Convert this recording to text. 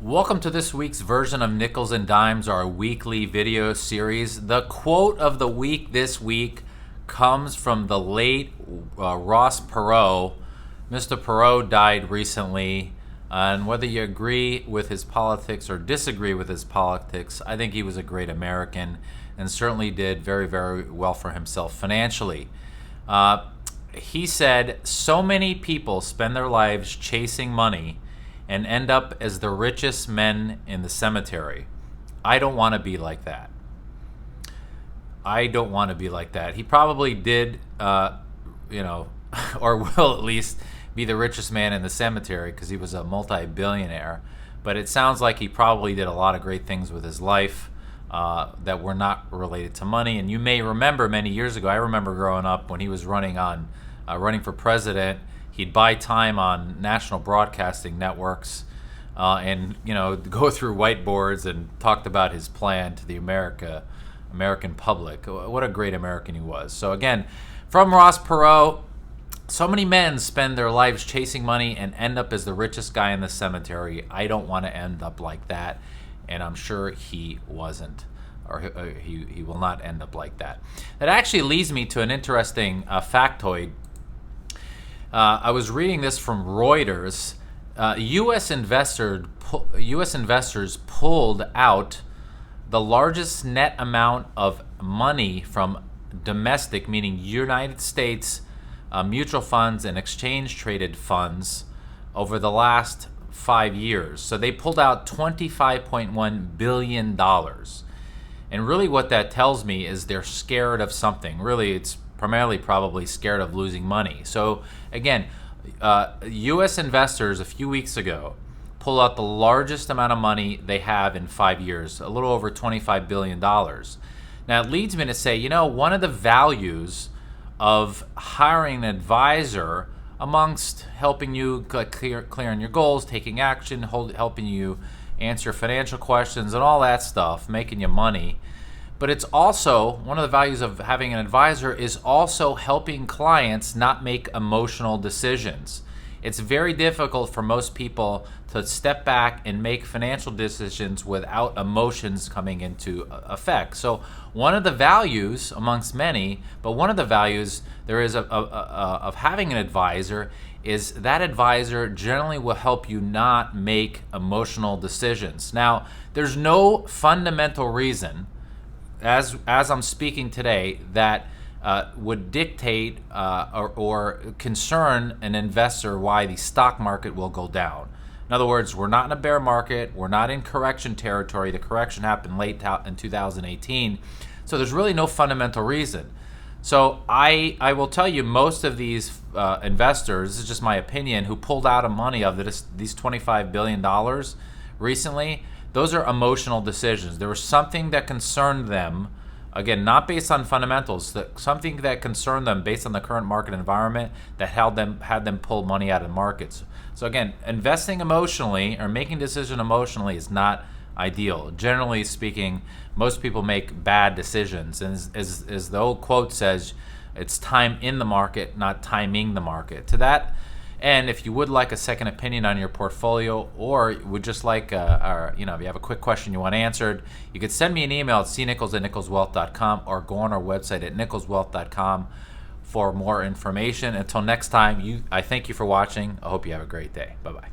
Welcome to this week's version of Nichols and Dimes, our weekly video series. The quote of the week this week comes from the late Ross Perot. Mr. Perot died recently, and whether you agree with his politics or disagree with his politics, I think he was a great American and certainly did very, very well for himself financially. He said, "So many people spend their lives chasing money and end up as the richest men in the cemetery. I don't want to be like that." I don't want to be like that. He probably did, or will at least be the richest man in the cemetery because he was a multi-billionaire. But it sounds like he probably did a lot of great things with his life that were not related to money. And you may remember many years ago, I remember growing up when he was running for president. He'd buy time on national broadcasting networks and go through whiteboards and talked about his plan to the American public. What a great American he was. So again, from Ross Perot, so many men spend their lives chasing money and end up as the richest guy in the cemetery. I don't want to end up like that, and I'm sure he wasn't, or he will not end up like that. That actually leads me to an interesting factoid. I was reading this from Reuters. U.S. investors pulled out the largest net amount of money from domestic, meaning United States, mutual funds and exchange-traded funds over the last 5 years. So they pulled out $25.1 billion. And really what that tells me is they're scared of something. Really, it's primarily probably scared of losing money. So again, U.S. investors a few weeks ago pulled out the largest amount of money they have in 5 years, a little over $25 billion. Now it leads me to say, one of the values of hiring an advisor, amongst helping you clear on your goals, taking action, helping you answer financial questions and all that stuff, making you money, but it's also, one of the values of having an advisor is also helping clients not make emotional decisions. It's very difficult for most people to step back and make financial decisions without emotions coming into effect. So one of the values, amongst many, but one of the values there is of having an advisor is that advisor generally will help you not make emotional decisions. Now, there's no fundamental reason as I'm speaking today, that would dictate or concern an investor why the stock market will go down. In other words, we're not in a bear market. We're not in correction territory. The correction happened late in 2018. So there's really no fundamental reason. So I will tell you, most of these investors, this is just my opinion, who pulled out of money of these $25 billion recently, those are emotional decisions. There was something that concerned them, again, not based on fundamentals, something that concerned them based on the current market environment that had them pull money out of markets. So again, investing emotionally or making decision emotionally is not ideal. Generally speaking, most people make bad decisions. And as the old quote says, it's time in the market, not timing the market. To that, and if you would like a second opinion on your portfolio, or would just like, if you have a quick question you want answered, you could send me an email at cnichols@nicholswealth.com or go on our website at nicholswealth.com for more information. Until next time, I thank you for watching. I hope you have a great day. Bye-bye.